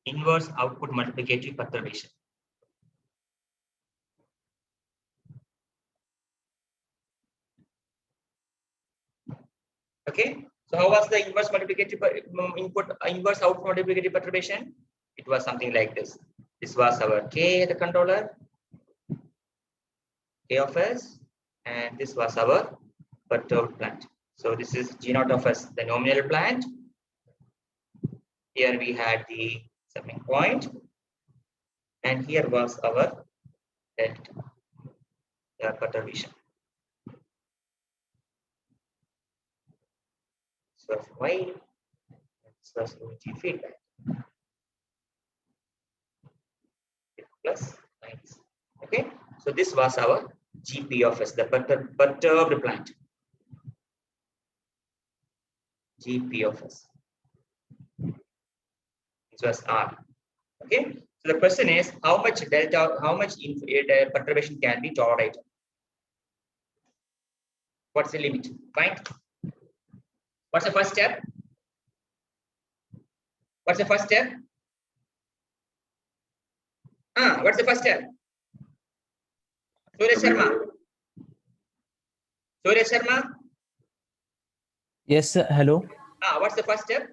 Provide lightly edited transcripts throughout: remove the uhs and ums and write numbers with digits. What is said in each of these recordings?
inverse output multiplicative perturbation. Okay, so how was the inverse multiplicative inverse output multiplicative perturbation? It was something like this. This was our K, the controller, K of S, and this was our perturbed plant. So this is G naught of S, the nominal plant. Here we had the summing point, and here was our delta, the perturbation. So Y, this was G feedback plus minus. Okay, so this was our GP of S, the perturbed plant. GP of S. This was R. Okay, so the question is how much delta, how much perturbation can be tolerated? What's the limit? Fine. What's the first step? What's the first step? What's the first step? Surya Sharma. Surya Sharma. Yes, sir. Hello. What's the first step?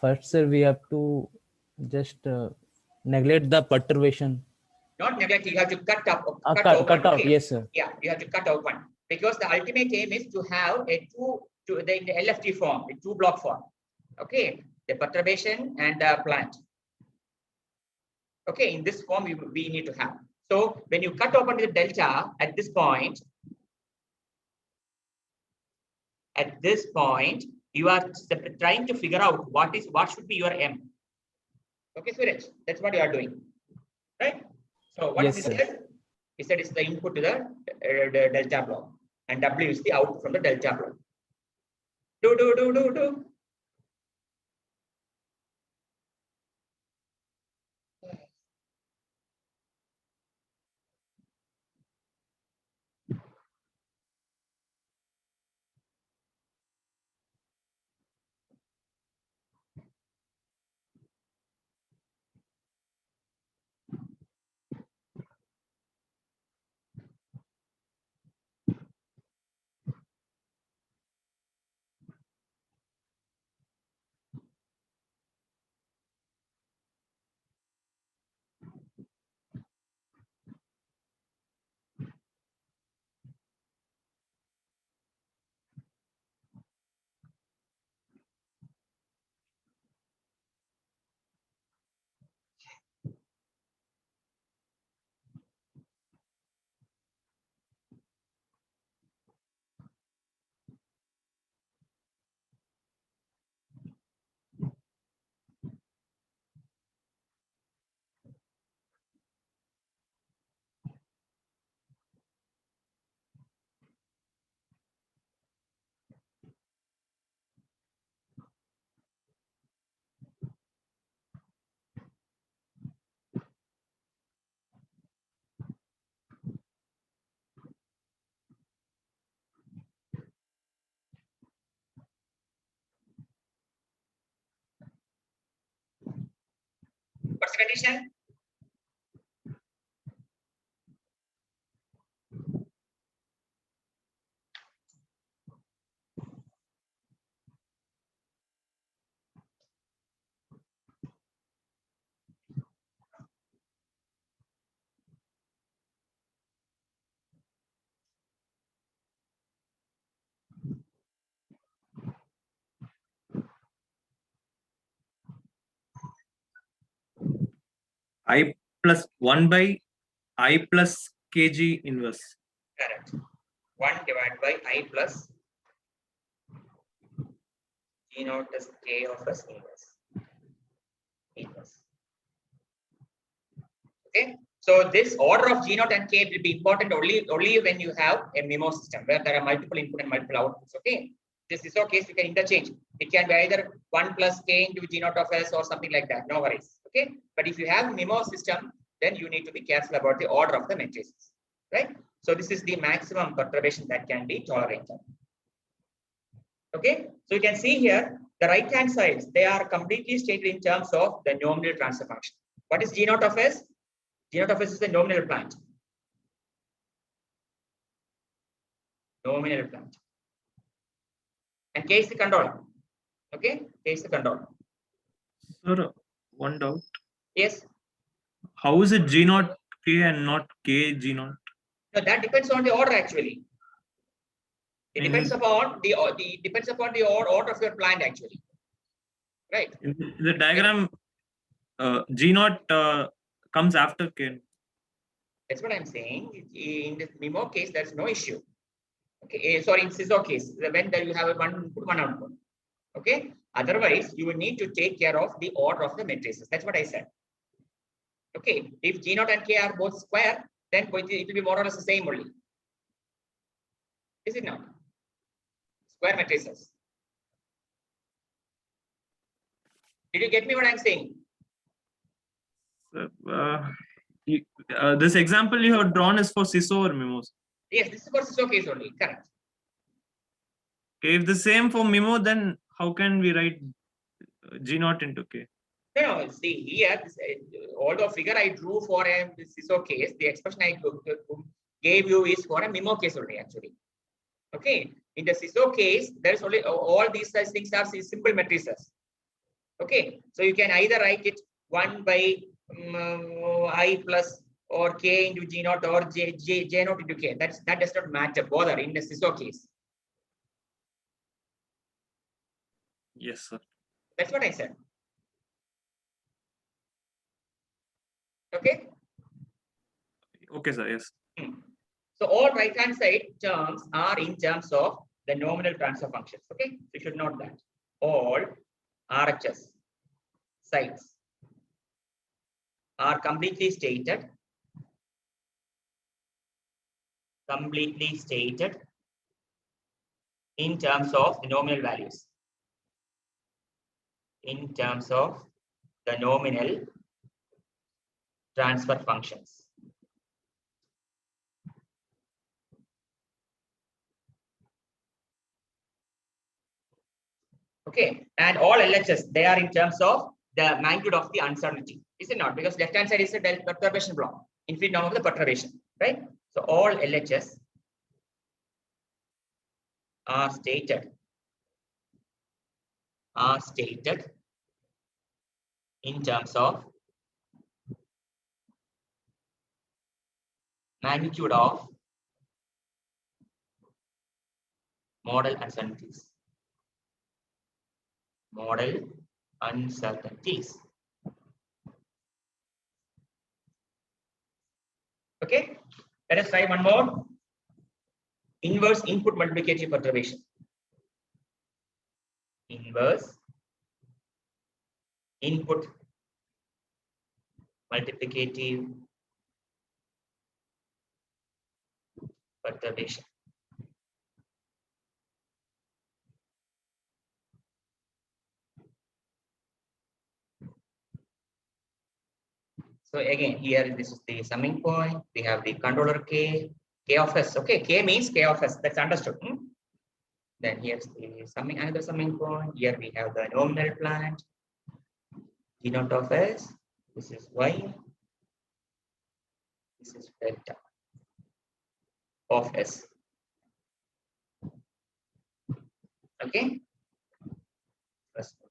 First, sir, we have to just neglect the perturbation. Not neglect. You have to cut out. Cut out. Okay. Yes, sir. Yeah, you have to cut out one because the ultimate aim is to have a in the LFT form, a two block form. Okay, the perturbation and the plant. Okay, in this form we need to have. So when you cut open the delta at this point, you are trying to figure out what should be your M. Okay, Suraj, that's what you are doing, right? So what yes, is sir. this? He said it's the input to the delta block, and W is the output from the delta block. Do. What's the condition? I plus 1 by I plus kg inverse. Correct. 1 divided by I plus G naught is K of S inverse. Okay. So this order of G naught and K will be important only when you have a MIMO system where there are multiple input and multiple outputs. Okay. This is okay, so you can interchange. It can be either 1 plus K into G naught of S or something like that. No worries. Okay. But if you have MIMO system, then you need to be careful about the order of the matrices. Right. So this is the maximum perturbation that can be tolerated. Okay, so you can see here the right hand sides, they are completely stated in terms of the nominal transfer function. What is G naught of S? G naught of S is the nominal plant. Nominal plant. And K is the controller. Okay, K is the controller. Sir, one doubt. Yes. How is it G naught K and not K G naught? No, that depends on the order actually. It In depends upon the order of your plant actually. Right. in the diagram, G naught comes after K. That's what I'm saying. In the MIMO case, there's no issue. Okay, sorry, in CISO case, when you have a one input, one output. Okay. Otherwise, you will need to take care of the order of the matrices. That's what I said. Okay. If G naught and K are both square, then it will be more or less the same only. Is it not? Square matrices. Did you get me what I'm saying? This example you have drawn is for CISO or MIMOs. Yes, this is for CISO case only. Correct. Okay, if the same for MIMO, then how can we write G naught into K? No, see here, although figure I drew for a CISO case, the expression I gave you is for a MIMO case only actually. Okay, in the CISO case, there is only all these things are simple matrices. Okay, so you can either write it 1 by I plus or K into G naught or J naught into K. That does not matter bother in the CISO case. Yes, sir. That's what I said. Okay. Okay, sir. Yes. So all right hand side terms are in terms of the nominal transfer functions. Okay, you should note that all RHS sites are completely stated in terms of the nominal values. In terms of the nominal transfer functions. Okay, and all LHS, they are in terms of the magnitude of the uncertainty. Is it not? Because left hand side is a perturbation block, infinite norm of the perturbation, right? So all LHS are stated in terms of magnitude of model uncertainties. Model uncertainties. Okay, let us try one more. Inverse input multiplicative perturbation. Inverse input multiplicative perturbation. So again, here this is the summing point. We have the controller K of S. Okay, K means K of S. That's understood. Then here's the summing, another summing point. Here we have the nominal plant. G naught of S. This is Y. This is delta of S. Okay.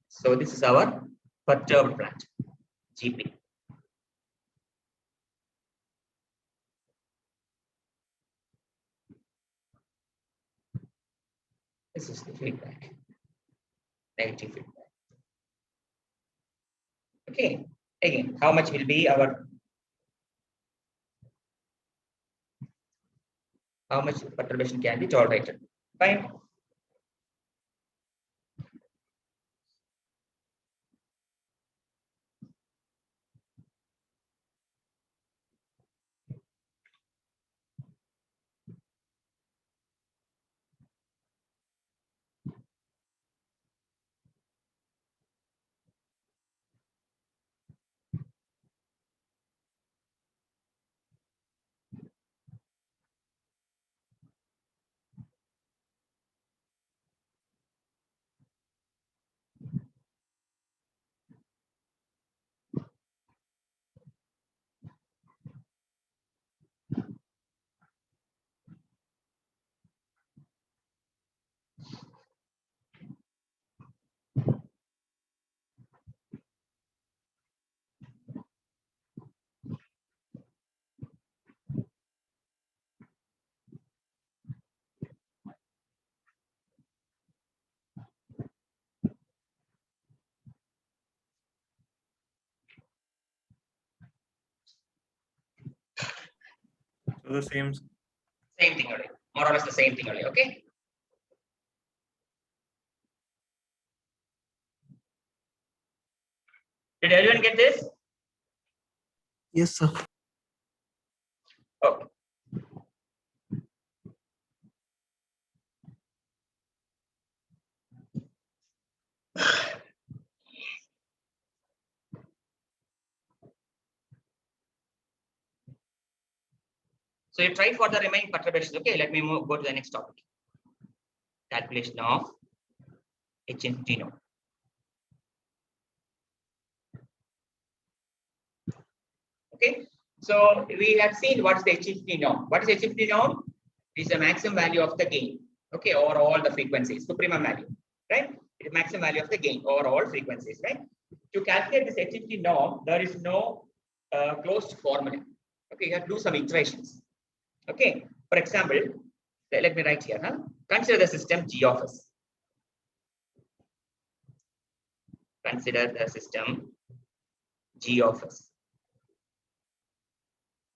So this is our perturbed plant, GP. This is the feedback, negative feedback. Okay, again, how much will be our, how much perturbation can be tolerated? Fine. the same. Same thing only. More or less the same thing only. Okay. Did everyone get this? Yes, sir. Okay. So you try for the remaining perturbations. Okay, let me go to the next topic. Calculation of H infinity norm. Okay, so we have seen what is the H infinity norm. What is H infinity norm? It is the maximum value of the gain. Okay, over all the frequencies, supremum value, right? It is maximum value of the gain over all frequencies, right? To calculate this H infinity norm, there is no closed formula. Okay, you have to do some iterations. Okay, for example, let me write here. Consider the system G of S. Consider the system G of S.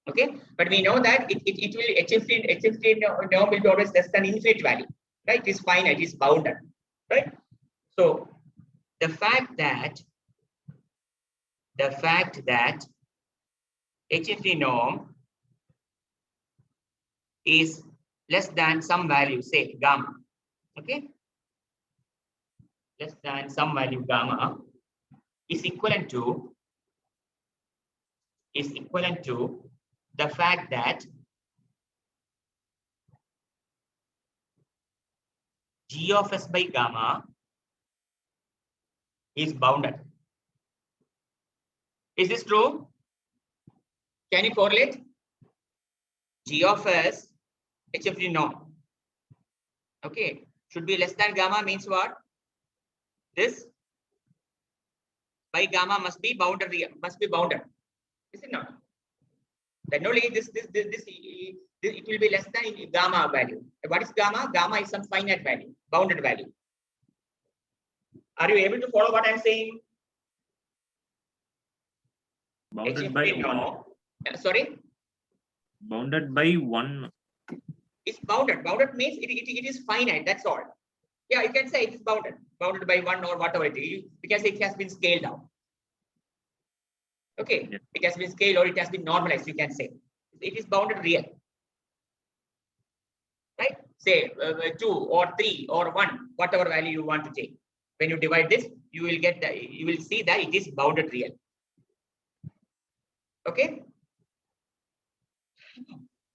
Okay, but we know that it will HFT norm will be always less than infinite value, right? It is finite, it is bounded, right? So the fact that HFT norm is less than some value, say gamma, okay, less than some value gamma is equivalent to the fact that G of S by gamma is bounded. Is this true? Can you correlate? G of S, HFT norm. Okay, should be less than gamma means what? This by gamma must be bounded. Is it not? Then only this it will be less than gamma value. What is gamma? Gamma is some finite value, bounded value. Are you able to follow what I'm saying? Bounded by one. Sorry? Bounded by one. It's bounded. Bounded means it is finite. That's all. Yeah, you can say it is bounded. Bounded by one or whatever it is. You can say it has been scaled down. Okay. Yeah. It has been scaled or it has been normalized. You can say it is bounded real. Right? Say 2 or 3 or 1, whatever value you want to take. When you divide this, you will see that it is bounded real. Okay.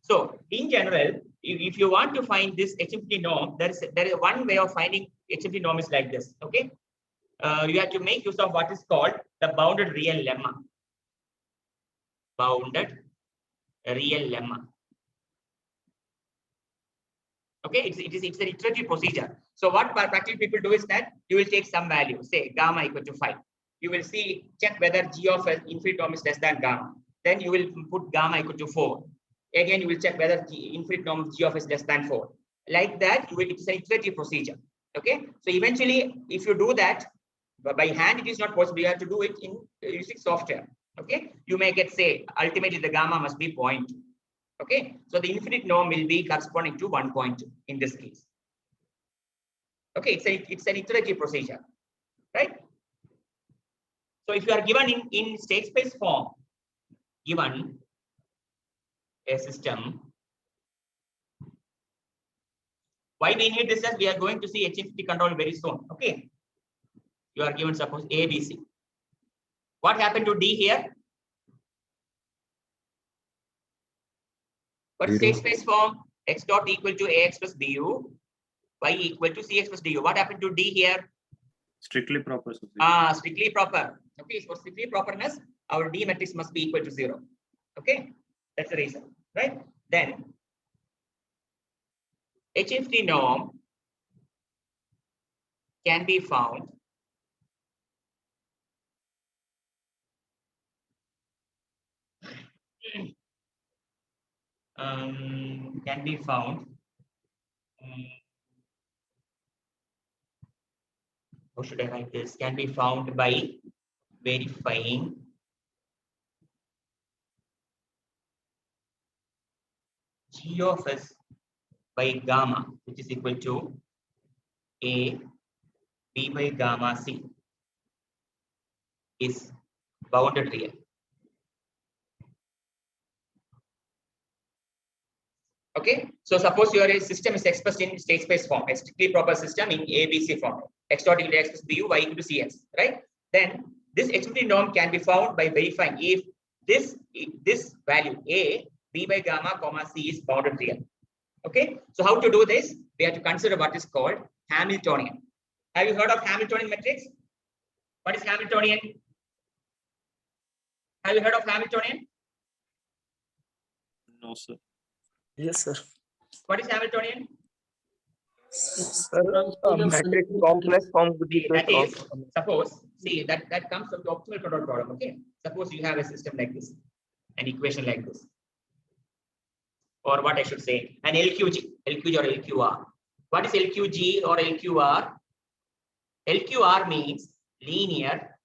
So in general, if you want to find this HFT norm, there is one way of finding HFT norm is like this. Okay. You have to make use of what is called the bounded real lemma. Bounded real lemma. Okay, it's an iterative procedure. So what practically people do is that you will take some value, say gamma equal to 5. You will check whether G of S infinite norm is less than gamma. Then you will put gamma equal to 4. Again, you will check whether infinite norm G of S is less than 4. Like that, it's an iterative procedure. Okay, so eventually, if you do that by hand, it is not possible. You have to do it in using software. Okay, you may get, say, ultimately the gamma must be 0.2. Okay, so the infinite norm will be corresponding to 1.2 in this case. Okay, it's an iterative procedure, right? So if you are given in state space form, given a system, why we need this as we are going to see HFT control very soon. Okay, you are given suppose A, B, C. What happened to D here? What is state space form? X dot equal to AX plus BU, Y equal to CX plus DU. What happened to D here? Strictly proper. Strictly proper. Okay, for strictly properness, our D matrix must be equal to 0. Okay, that's the reason, right? Then HFT norm can be found how should I write this? Can be found by verifying G of S by gamma, which is equal to A B by gamma C is bounded real. Okay, so suppose your system is expressed in state space form, a strictly proper system in ABC form, x dot equal to x plus bu, y equal to cx, right? Then this extremity norm can be found by verifying if this value a b by gamma comma c is bounded real. Okay, so how to do this? We have to consider what is called Hamiltonian. Have you heard of Hamiltonian matrix? What is Hamiltonian? Have you heard of Hamiltonian? No, sir. Yes, sir. What is Hamiltonian? Sir, matrix complex form could be That is, suppose, see that comes from the optimal control problem. Okay, suppose you have a system like this, an equation like this, or what I should say, an LQG or LQR. What is LQG or LQR? LQR means linear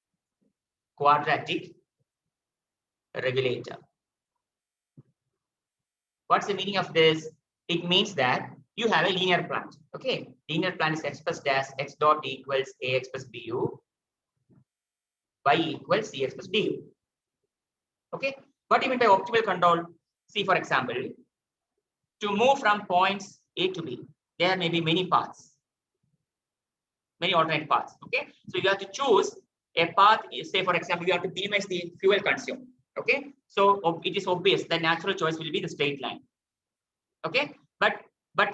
quadratic regulator. What's the meaning of this? It means that you have a linear plant. Okay, linear plant is expressed as x dot equals ax plus bu, y equals cx plus du. Okay, what do you mean by optimal control? See, for example, to move from points A to B, there may be many paths, many alternate paths. Okay, so you have to choose a path. Say, for example, you have to minimize the fuel consumed. Okay, so it is obvious the natural choice will be the straight line. Okay, but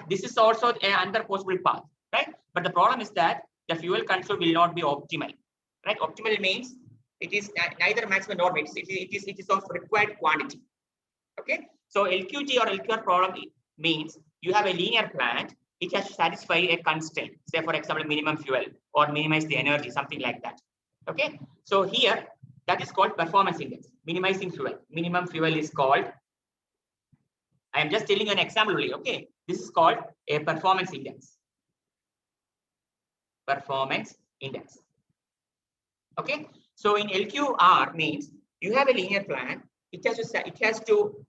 this is also another possible path, right? But the problem is that the fuel consumed will not be optimal, right? Optimal means it is neither maximum nor minimum. It is of required quantity. Okay, so LQG or LQR problem means you have a linear plant. It has to satisfy a constraint. Say, for example, minimum fuel or minimize the energy, something like that. Okay, so here that is called performance index. Minimizing fuel. Minimum fuel is called. I am just telling you an example only. Okay, this is called a performance index. Performance index. Okay, so in LQR means you have a linear plant. It has to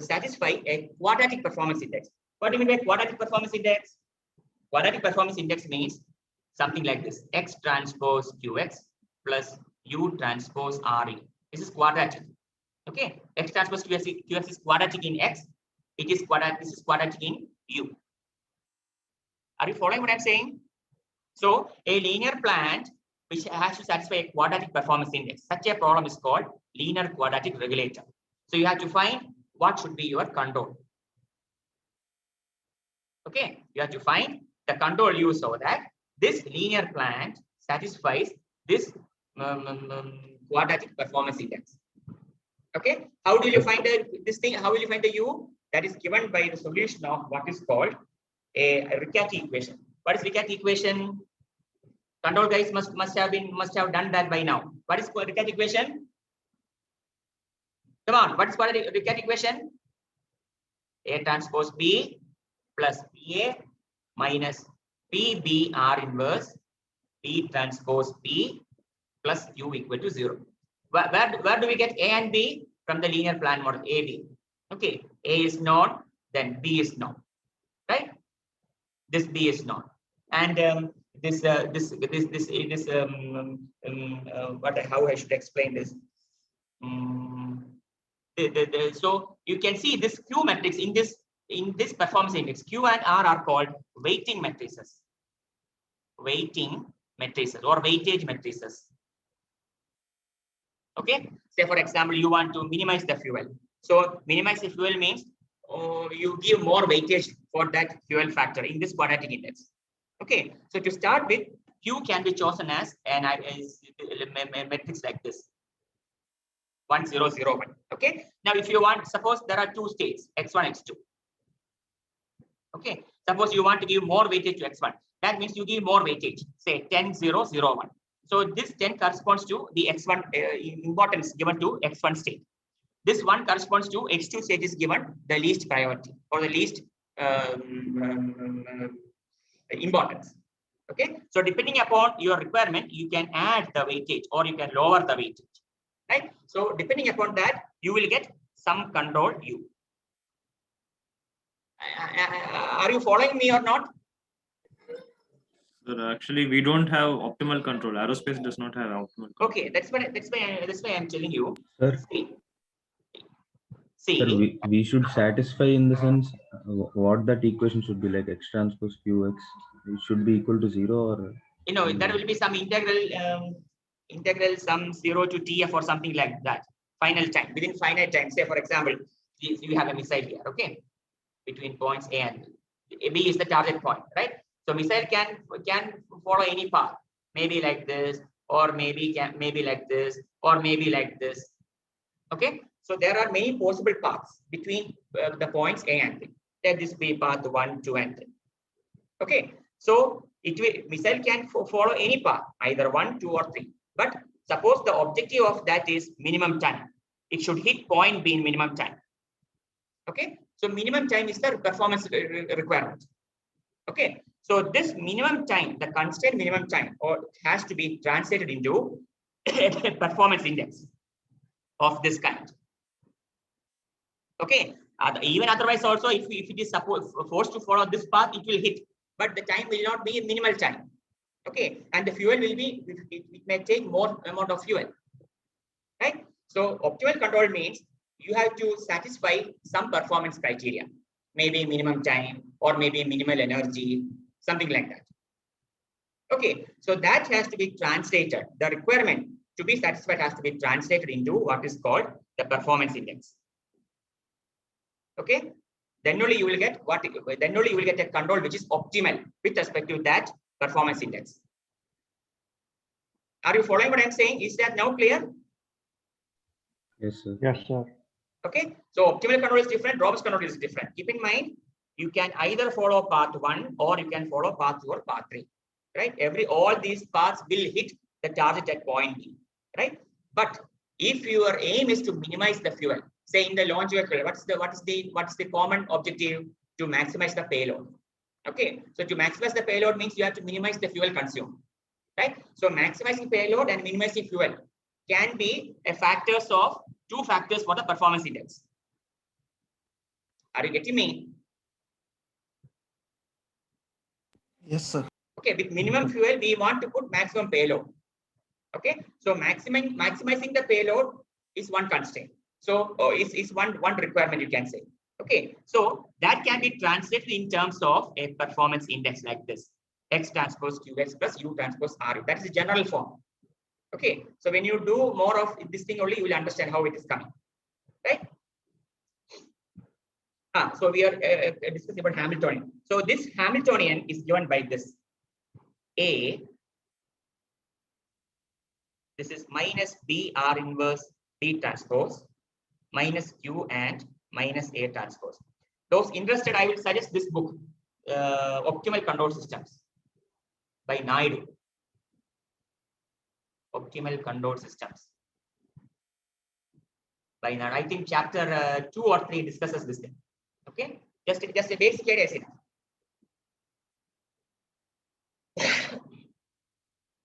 satisfy a quadratic performance index. What do you mean by quadratic performance index? Quadratic performance index means something like this: x transpose qx plus u transpose re. This is quadratic. Okay, x transpose qx is quadratic in x. It is quadratic. This is quadratic in u. Are you following what I'm saying? So a linear plant which has to satisfy a quadratic performance index. Such a problem is called linear quadratic regulator. So you have to find what should be your control. Okay, you have to find the control u so that this linear plant satisfies this quadratic performance index. Okay, how do you find this thing? How will you find the u? That is given by the solution of what is called a Riccati equation. What is Riccati equation? Control guys must have done that by now. What is Riccati equation? Come on, what is called a Riccati equation? A transpose B plus A minus PBR inverse P transpose P plus U equal to 0. Where do we get A and B? From the linear plant model AB. Okay, A is known, then B is known, right? This B is known, and how I should explain this? So you can see this Q matrix in this performance index. Q and R are called weighting matrices. Weighting matrices or weightage matrices. Okay. Say for example, you want to minimize the fuel. So minimize the fuel means you give more weightage for that fuel factor in this quadratic index. Okay. So to start with, Q can be chosen as a matrix like this. 1, 0, 0, 1. Okay. Now, if you want, suppose there are two states, x1, x2. Okay. Suppose you want to give more weightage to x1. That means you give more weightage, say 10, 0, 0, 1. So this 10 corresponds to the x1 importance given to x1 state. This 1 corresponds to x2 state is given the least priority or the least importance. Okay. So depending upon your requirement, you can add the weightage or you can lower the weightage. Right. So depending upon that, you will get some control U. Are you following me or not? Sir, actually, we don't have optimal control. Aerospace does not have optimal control. Okay, that's why I'm telling you. Sir, See, sir, we should satisfy in the sense what that equation should be like x transpose qx. It should be equal to 0 or you know, there will be some integral some 0 to tf or something like that. Final time, within finite time. Say, for example, if you have a missile here, okay, between points A and B. B is the target point, right? So missile can follow any path, maybe like this, or maybe like this, or maybe like this. Okay, so there are many possible paths between the points A and B. Let this be path 1, 2, and 3. Okay, so missile can follow any path, either 1, 2, or 3. But suppose the objective of that is minimum time. It should hit point B in minimum time. Okay, so minimum time is the performance requirement. Okay, so this minimum time, the constraint minimum time, or has to be translated into a performance index of this kind. Okay, even otherwise also, if it is forced to follow this path, it will hit, but the time will not be a minimal time. Okay, and the fuel will be, it may take more amount of fuel, right? So optimal control means you have to satisfy some performance criteria, maybe minimum time or maybe minimal energy, something like that. Okay, so that has to be translated. The requirement to be satisfied has to be translated into what is called the performance index. Okay, then only you will get a control which is optimal with respect to that performance index. Are you following what I'm saying? Is that now clear? yes, sir. Yes, sir. Okay, so optimal control is different, robust control is different. Keep in mind, you can either follow path 1 or you can follow path 2 or path 3, right? All these paths will hit the target at point B, right? But if your aim is to minimize the fuel, say in the launch vehicle, what's the common objective? To maximize the payload. Okay, so to maximize the payload means you have to minimize the fuel consumed, right? So maximizing payload and minimizing fuel can be a factors of 2 factors for the performance index. Are you getting me? Yes, sir. Okay, with minimum fuel, we want to put maximum payload. Okay, so maximizing the payload is one constraint. So is one requirement, you can say. Okay, so that can be translated in terms of a performance index like this: x transpose qx plus u transpose ru. That is the general form. Okay, so when you do more of this thing only, you will understand how it is coming, right? So we are discussing about Hamiltonian. So this Hamiltonian is given by this A. This is minus B R inverse B transpose minus Q and minus A transpose. Those interested, I will suggest this book, Optimal Control Systems by Naidu. Optimal Control Systems by Naidu. I think chapter 2 or 3 discusses this thing. Okay, just a basic idea.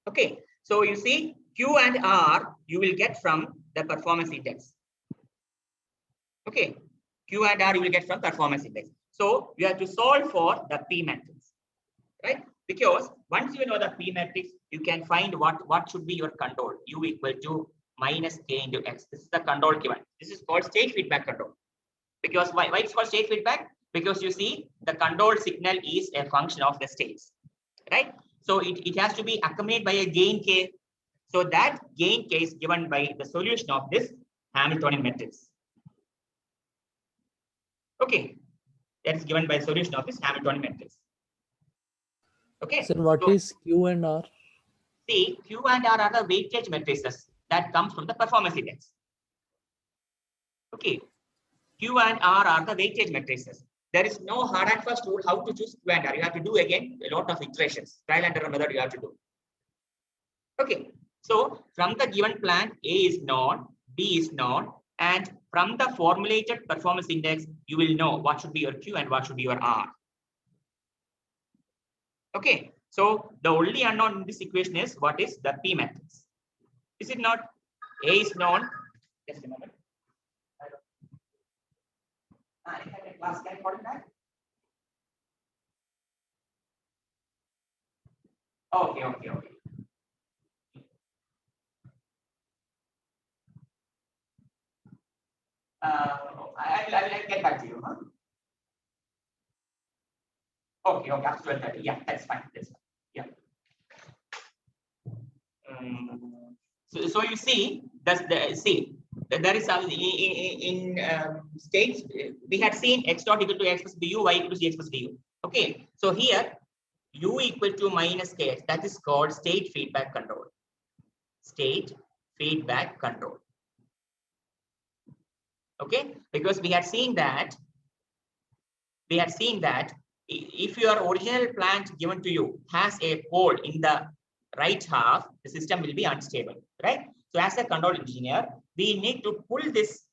Okay, so you see Q and R you will get from the performance index. Okay, Q and R you will get from performance index. So you have to solve for the P matrix, right? Because once you know the P matrix, you can find what should be your control. U equal to minus K into X. This is the control given. This is called state feedback control. Because why it's called state feedback? Because you see the control signal is a function of the states, right? So it has to be accompanied by a gain K. So that gain K is given by the solution of this Hamiltonian matrix. Okay, that is given by solution of this Hamiltonian matrix. Okay. Sir, what is Q and R? See, Q and R are the weightage matrices that comes from the performance index. Okay, Q and R are the weightage matrices. There is no hard and fast rule how to choose Q and R. You have to do again a lot of iterations. Trial and error method you have to do. Okay, so from the given plan, A is known, B is known, and from the formulated performance index, you will know what should be your Q and what should be your R. Okay, so the only unknown in this equation is what is the P matrix. Is it not? A is known. Just a moment. Can I call it back? Okay, okay, okay. I'll get back to you. Huh? Okay, okay, up to 12:30. Yeah, that's fine. That's fine. Yeah. So you see, there is some in states we had seen x dot equal to x plus du, y equal to cx plus du. Okay, so here u equal to minus kx, that is called state feedback control. State feedback control. Okay, because we had seen that if your original plant given to you has a pole in the right half, the system will be unstable, right? So as a control engineer, we need to pull this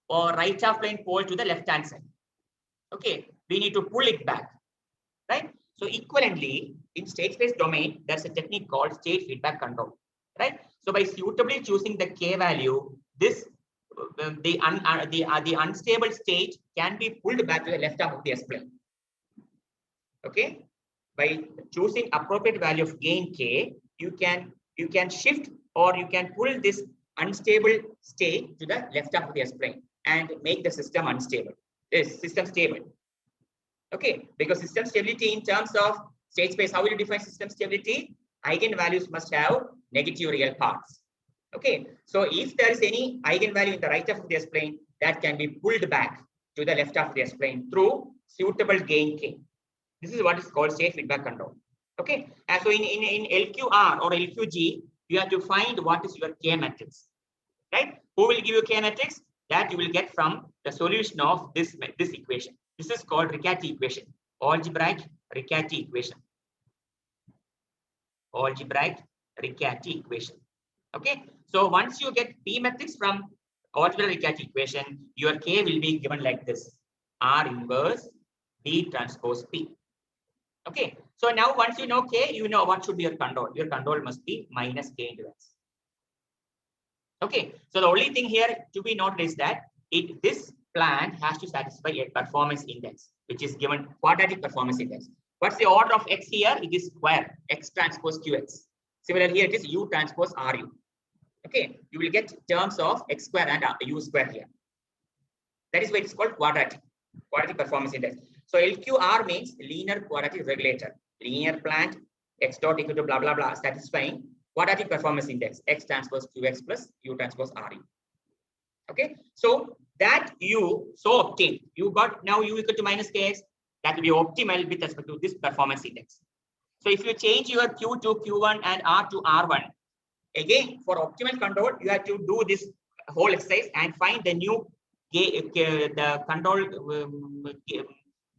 or right half plane pole to the left hand side. Okay, we need to pull it back, right? So equivalently, in state space domain, there's a technique called state feedback control, right? So by suitably choosing the k value, this the unstable state can be pulled back to the left half of the S-plane. Okay, by choosing appropriate value of gain k, you can shift or you can pull this unstable state to the left half of the S-plane and make the system unstable. System stable. Okay, because system stability in terms of state space, how will you define system stability? Eigenvalues must have negative real parts. Okay, so if there is any eigenvalue in the right half of the S-plane, that can be pulled back to the left half of the S-plane through suitable gain k. This is what is called state feedback control. Okay, and so in LQR or LQG, you have to find what is your k matrix, right? Who will give you k matrix? That you will get from the solution of this equation. This is called Riccati equation, algebraic Riccati equation. Algebraic Riccati equation. Okay, so once you get P matrix from algebraic Riccati equation, your K will be given like this: R inverse B transpose P. Okay, so now once you know K, you know what should be your control. Your control must be minus K into X. Okay, so the only thing here to be noted is that this plant has to satisfy a performance index, which is given quadratic performance index. What's the order of X here? It is square, X transpose QX. Similarly, here it is U transpose RU. Okay, you will get terms of X square and U square here. That is why it's called quadratic performance index. So LQR means linear quadratic regulator. Linear plant, X dot equal to blah, blah, blah, satisfying quadratic performance index, X transpose QX plus U transpose RU. Okay, so that U obtained, you got now U equal to minus KX, that will be optimal with respect to this performance index. So if you change your Q to Q1 and R to R1, again, for optimal control, you have to do this whole exercise and find the new the control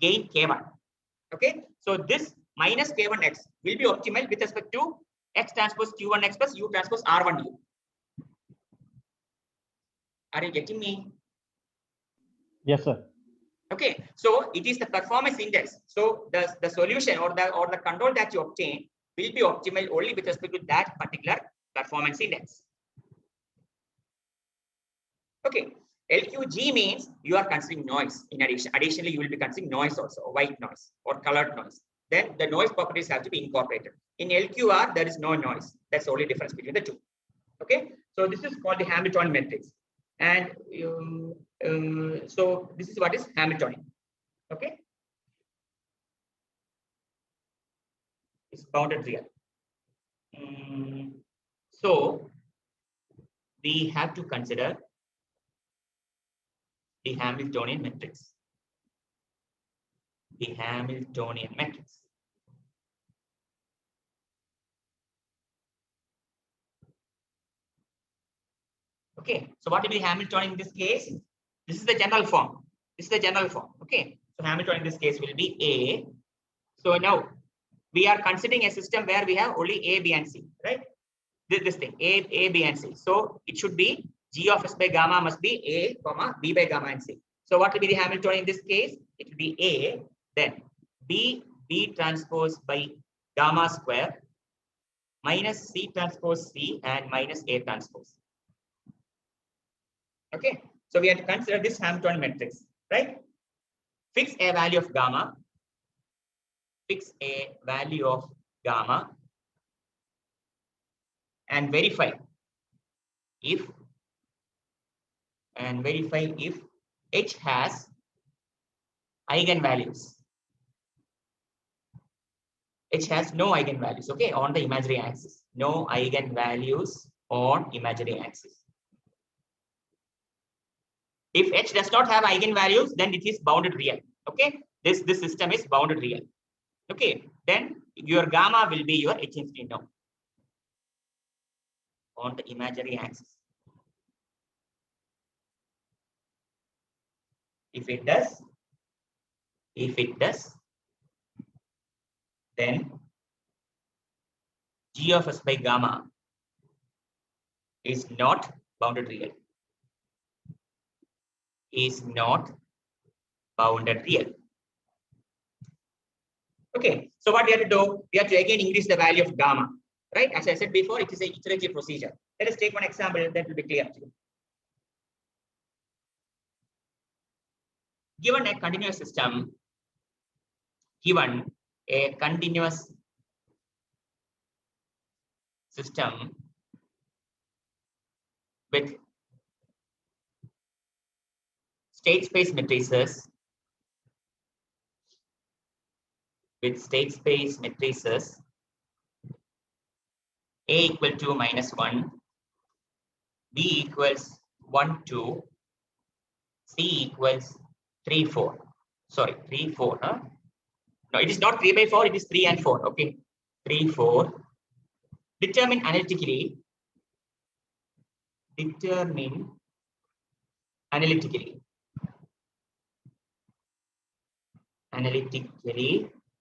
gain K1. Okay, so this minus K1X will be optimal with respect to X transpose Q1X plus U transpose R1U. Are you getting me? Yes, sir. Okay, so it is the performance index. So the solution or the control that you obtain will be optimal only with respect to that particular performance index. Okay, LQG means you are considering noise in addition. Additionally, you will be considering noise also, white noise or colored noise. Then the noise properties have to be incorporated. In LQR, there is no noise. That's the only difference between the two. Okay, so this is called the Hamiltonian matrix. And so this is what is Hamiltonian. Okay, it's bounded real. So we have to consider the Hamiltonian matrix. The Hamiltonian matrix. Okay, so what will be Hamiltonian in this case? This is the general form. This is the general form. Okay, so Hamiltonian in this case will be A. So now we are considering a system where we have only A, B, and C, right? This thing, A, B, and C. So it should be G of S by gamma must be A, comma, B by gamma and C. So what will be the Hamiltonian in this case? It will be A, then B transpose by gamma square minus C transpose C and minus A transpose. Okay, so we have to consider this Hamiltonian matrix, right? Fix a value of gamma. Fix a value of gamma and verify if H has eigenvalues. H has no eigenvalues, okay, on the imaginary axis. No eigenvalues on imaginary axis. If H does not have eigenvalues, then it is bounded real. Okay, this system is bounded real. Okay, then your gamma will be your H infinity now on the imaginary axis. If it does, then G of S by gamma is not bounded real. Is not bounded real. Okay, so what we have to do? We have to again increase the value of gamma, right? As I said before, it is a iterative procedure. Let us take one example that will be clear to you. Given a continuous system, with state space matrices, A equal to -1, B equals 1, 2, C equals 3, 4. Sorry, 3, 4. Huh? No, it is not 3 by 4, it is 3 and 4. Okay, 3, 4. Determine analytically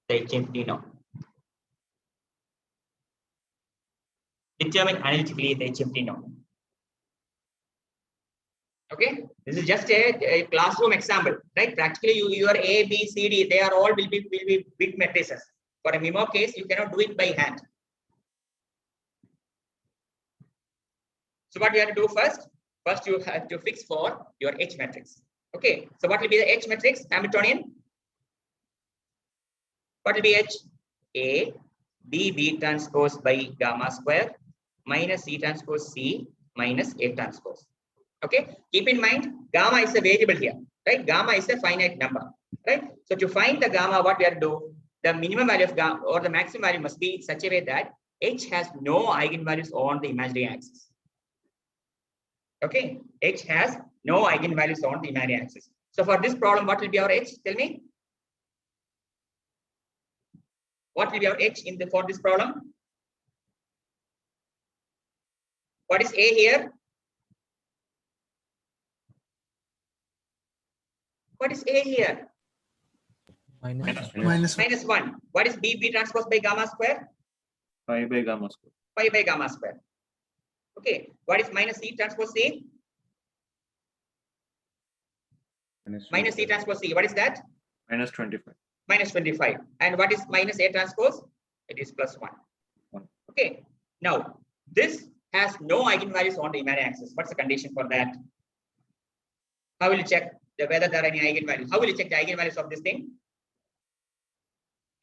the H infinity now. Determine analytically the H infinity now. Okay, this is just a classroom example, right? Practically, your A, B, C, D, they are all will be bit matrices. For a MIMO case, you cannot do it by hand. So what you have to do first? First, you have to fix for your H matrix. Okay, so what will be the H matrix? Hamiltonian. What will be H? A, B, B transpose by gamma square minus C transpose C minus A transpose. Okay, keep in mind gamma is a variable here, right? Gamma is a finite number, right? So to find the gamma, what we have to do? The minimum value of gamma or the maximum value must be such a way that H has no eigenvalues on the imaginary axis. Okay, H has no eigenvalues on the imaginary axis. So for this problem, what will be our H? Tell me. What will be our H for this problem? What is A here? What is A here? minus 1. What is B? B transpose by gamma square? Pi by gamma square. Pi by gamma square. Okay. What is minus C transpose C? Minus C transpose C. What is that? Minus 25. Minus 25. And what is minus A transpose? It is plus 1. Okay. Now, this has no eigenvalues on the imaginary axis. What's the condition for that? How will you check whether there are any eigenvalues? How will you check the eigenvalues of this thing?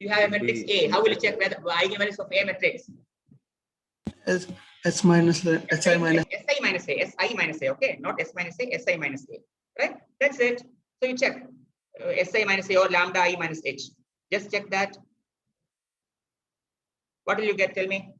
You have a matrix A. How will you check whether the eigenvalues of A matrix? S minus SI minus SI minus A. SI minus A. Okay, not S minus A. SI minus A. Right? That's it. So you check SI minus A or lambda I minus H. Just check that. What will you get? Tell me.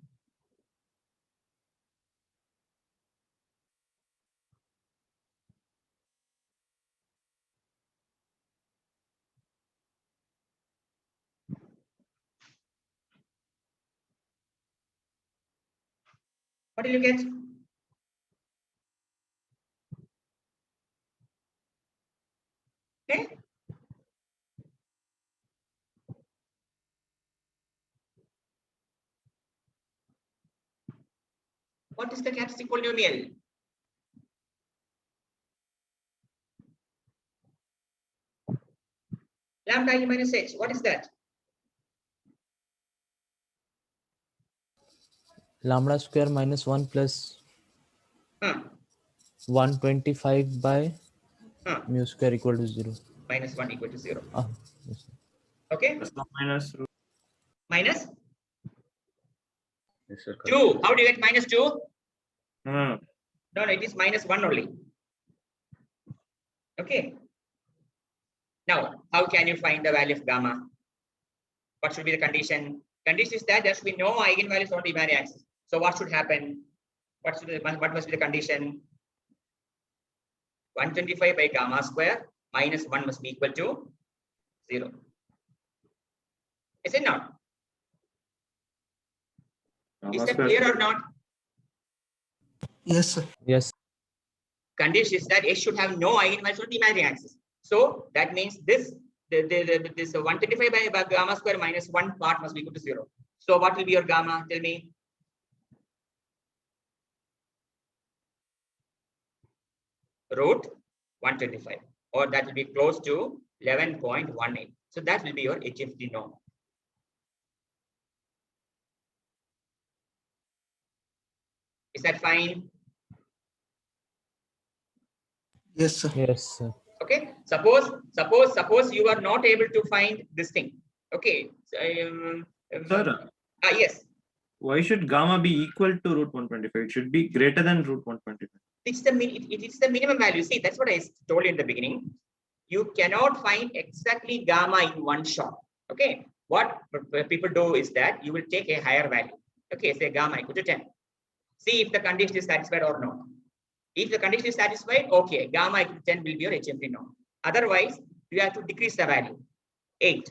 What will you get? Okay. What is the characteristic polynomial? Lambda I minus H. What is that? lambda square minus 1 plus Huh. 125 by Huh. mu square equal to 0. Minus 1 equal to 0. Yes. Okay. Plus or minus root. Minus Yes, sir. correct. 2. How do you get minus 2? No. No, it is minus 1 only. Okay. Now, how can you find the value of gamma? What should be the condition? Condition is that there should be no eigenvalues on the imaginary axis. So what should happen? What must be the condition? 125 by gamma square minus 1 must be equal to 0. Is it not? Is that clear or not? Yes, sir. Yes. Condition is that H should have no eigenvalues on the imaginary axis. So that means this 125 by gamma square minus 1 part must be equal to 0. So what will be your gamma? Tell me. Root 125, or that will be close to 11.18. So that will be your HFT norm. Is that fine? Yes, sir. Yes, sir. Okay. Suppose you are not able to find this thing. Okay. So, Sir, yes. why should gamma be equal to root 125? It should be greater than root 125. It's the minimum value. See, that's what I told you in the beginning. You cannot find exactly gamma in one shot. Okay. What people do is that you will take a higher value. Okay. Say gamma equal to 10. See if the condition is satisfied or not. If the condition is satisfied, okay, gamma equal to 10 will be your HMP norm. Otherwise, you have to decrease the value. 8.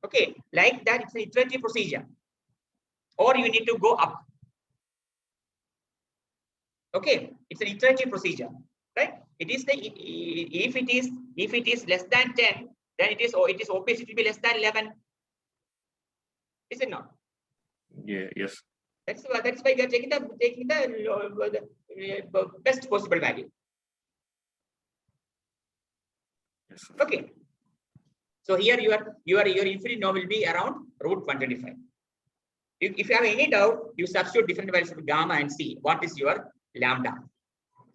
Okay. Like that, it's an iterative procedure. Or you need to go up. Okay, it's an iterative procedure, right? It is the if it is less than 10, then it is obvious it will be less than 11. Is it not? Yeah, yes. That's why you are taking the best possible value. Yes, sir. Okay. So here your infinite norm will be around root 125. If you have any doubt, you substitute different values of gamma and see what is your lambda.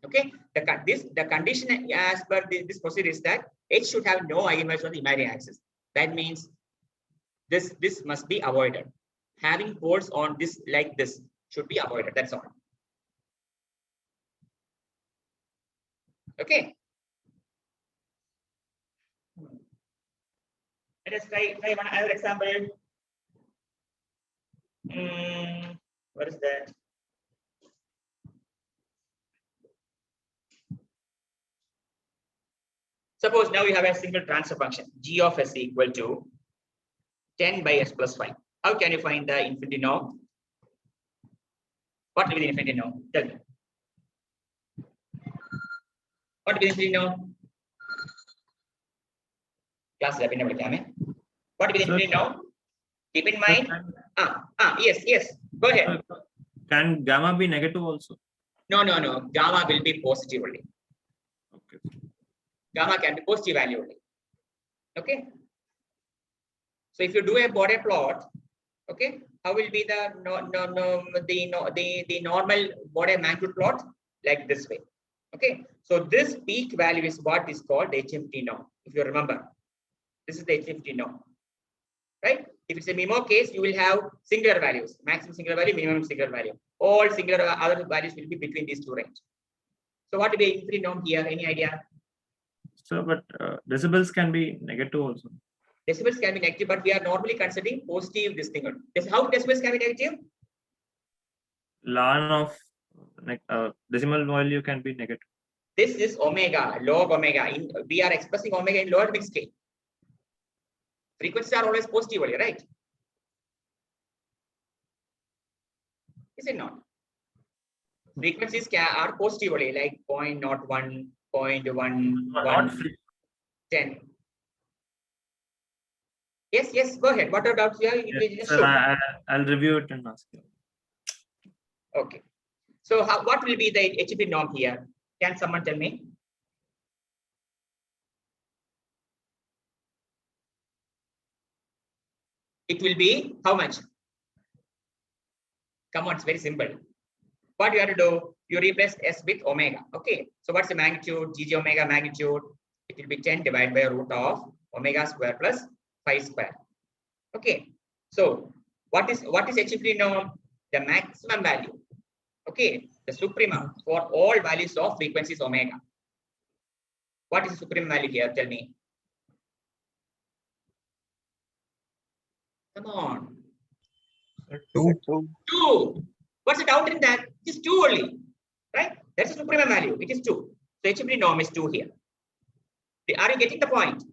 Okay, the condition as per this procedure is that H should have no eigenvalues on the imaginary axis. That means this must be avoided. Having poles on this like this should be avoided. That's all. Okay. Let us try one other example. What is that? Suppose now you have a single transfer function, g of s equal to 10 by s plus 5. How can you find the infinity norm? What will be the infinity norm? Tell me. What will be the infinity norm? Class 11. What will be the infinity norm? Keep in mind. Yes. Go ahead. Can gamma be negative also? No. Gamma will be positive only. Okay. Gamma can be positive value only. Okay. So if you do a Bode plot, okay, how will be the normal Bode magnitude plot? Like this way. Okay. So this peak value is what is called HMT norm. If you remember, this is the HMT norm, right? If it's a MIMO case, you will have singular values, maximum singular value, minimum singular value. All singular other values will be between these two range. So what will be infinity norm here? Any idea? So, but decibels can be negative also. Decibels can be negative, but we are normally considering positive this thing. How decibels can be negative? Ln of decimal value can be negative. This is omega, log omega. We are expressing omega in logarithmic scale. Frequencies are always positive, right? Is it not? Frequencies are positive, like 0.01, 0.1, 10. Yes, go ahead. What are doubts here? Yes, sir, I'll review it and ask you. Okay. So what will be the HFT norm here? Can someone tell me? It will be how much? Come on, it's very simple. What you have to do, you replace S with omega. Okay. So what's the magnitude? GG omega magnitude. It will be 10 divided by root of omega square plus 5 square. Okay. So what is HFT norm? the maximum value. Okay, the supremum for all values of frequencies omega. What is the supreme value here? Tell me. Come on. 2. 2. What's the doubt in that? It is 2 only, right? That's the supreme value. It is 2. So HMD norm is 2 here. Are you getting the point?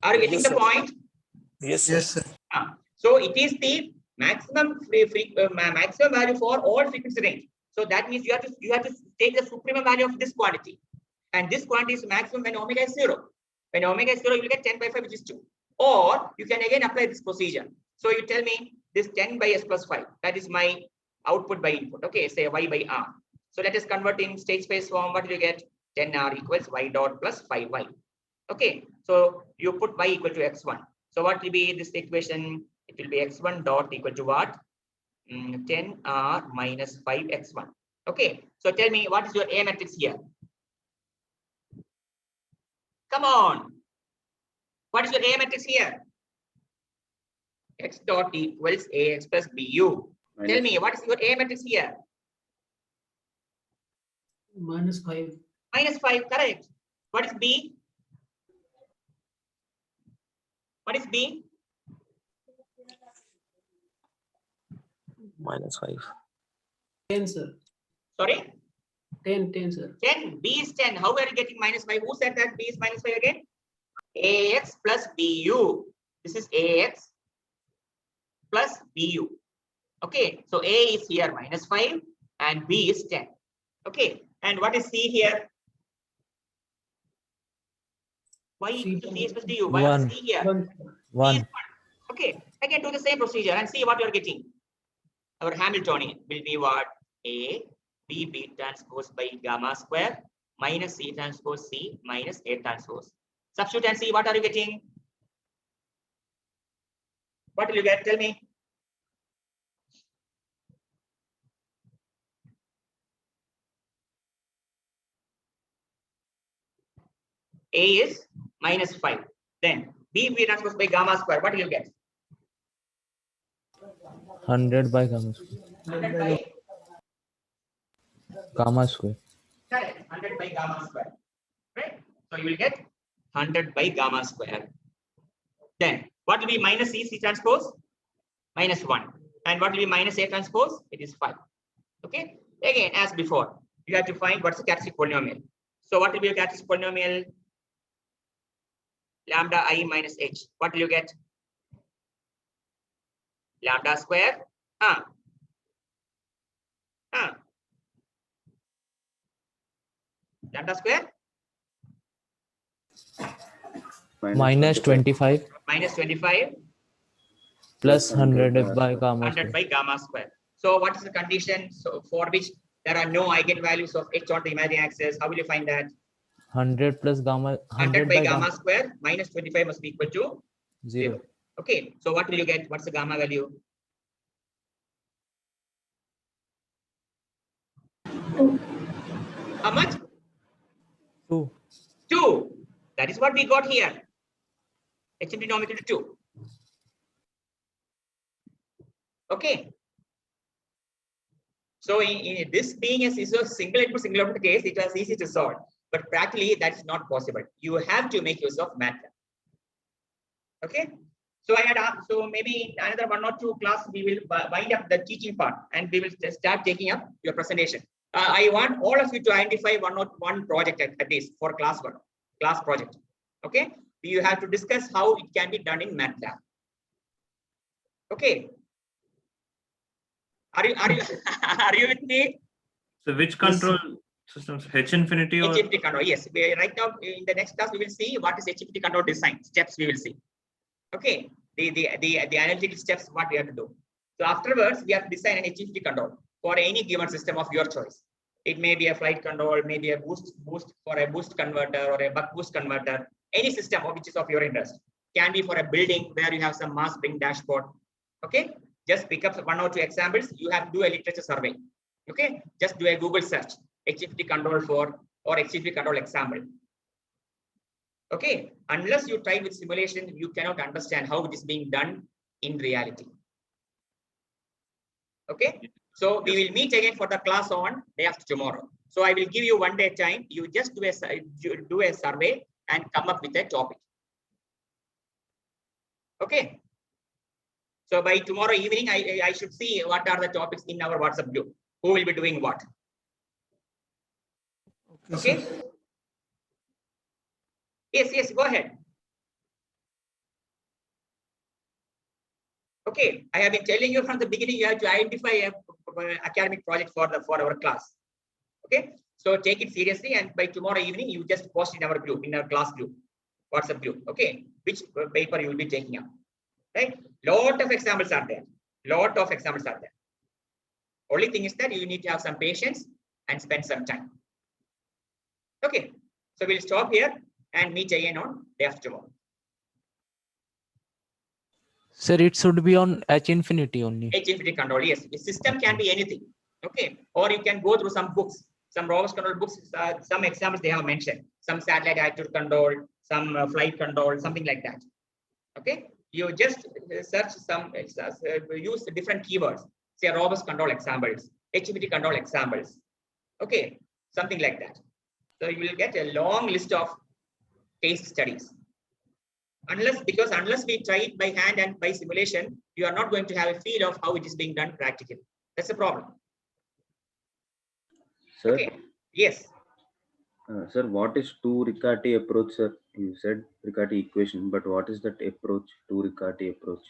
Are you getting Yes, the sir. point? Yes, sir. Yes, sir. So it is the maximum maximum value for all frequency range. So that means you have to take the supreme value of this quantity, and this quantity is maximum when omega is 0. When omega is 0, you will get 10 by 5, which is 2. Or you can again apply this procedure. So you tell me this 10 by s plus 5. That is my output by input. Okay, say y by r. So let us convert in state space form. What do you get? 10r equals y dot plus 5y. Okay, so you put y equal to x1. So what will be this equation? It will be x1 dot equal to what? 10r minus 5x1. Okay, so tell me what is your A matrix here? Come on. What is your A matrix here? X dot equals AX plus BU. Tell me what is your A matrix here? -5. -5, correct. What is B? What is B? -5. 10, sir. Sorry? 10, sir. 10. B is 10. How are you getting -5? Who said that B is -5 again? AX plus BU. This is AX plus BU. Okay, so A is here -5 and B is 10. Okay, and what is C here? Y equal to C plus DU. Why is 1. C here? 1. C is 1. 1. Okay, again do the same procedure and see what you are getting. Our Hamiltonian will be what? A B B transpose by gamma square minus C transpose C minus A transpose. Substitute and see what are you getting? What will you get? Tell me. A is -5. Then B B transpose by gamma square. What will you get? 100 by gamma square. 100 by Gamma square. correct. 100 by gamma square. Right? So you will get 100 by gamma square. Then what will be minus C transpose? -1. And what will be minus A transpose? It is 5. Okay. Again, as before, you have to find what's the characteristic polynomial. So what will be your characteristic polynomial? Lambda I minus h. What will you get? Lambda square. Lambda square Minus 25 minus 25 plus 100 by gamma 100 square. by gamma square. So what is the condition? So for which there are no eigenvalues of h on the imaginary axis? How will you find that? 100 plus gamma 100 by gamma square minus 25 must be equal to 0. Okay. So what will you get? What's the gamma value? 2. How much? 2. 2. That is what we got here. HMD norm equal to 2. Okay. So in this being a single input case, it was easy to solve. But practically, that's not possible. You have to make use of MATLAB. Okay. So so maybe in another 1 or 2 class, we will wind up the teaching part and we will start taking up your presentation. I want all of you to identify one project at least for class project. Okay. You have to discuss how it can be done in MATLAB. Okay. Are you are you with me? So which control systems? H infinity or HFT control? Yes. Right now in the next class we will see what is HFT control design steps. We will see. Okay. The analytical steps what we have to do. So afterwards we have to design an HFT control for any given system of your choice. It may be a flight control, maybe a boost for a boost converter or a buck boost converter. Any system which is of your interest. Can be for a building where you have some mass spring dashboard. Okay. Just pick up 1 or 2 examples. You have to do a literature survey. Okay. Just do a Google search. HFT control for or HFT control example. Okay. Unless you try with simulation, you cannot understand how it is being done in reality. Okay. So we will meet again for the class on day after tomorrow. So I will give you 1 day time. You just do a survey and come up with a topic. Okay. So by tomorrow evening, I should see what are the topics in our WhatsApp group. Who will be doing what? Okay. sir. Yes, go ahead. Okay, I have been telling you from the beginning, you have to identify a academic project for our class. Okay, so take it seriously, and by tomorrow evening, you just post in our group, in our class group, WhatsApp group. Okay, which paper you will be taking up. Right? Lot of examples are there. Only thing is that you need to have some patience and spend some time. Okay, so we'll stop here and meet again on day after tomorrow. Sir, it should be on H infinity only. H infinity control, yes. A system can be anything. Okay, or you can go through some books, some robust control books. Some examples they have mentioned. Some satellite attitude control, some flight control, something like that. Okay, you just search some, use different keywords. Say robust control examples, H infinity control examples. Okay, something like that. So you will get a long list of case studies. Unless we try it by hand and by simulation, you are not going to have a feel of how it is being done practically. That's the problem. Sir, Okay. Yes. Sir, what is 2-Riccati approach, sir? You said Riccati equation, but what is that approach, 2-Riccati approach?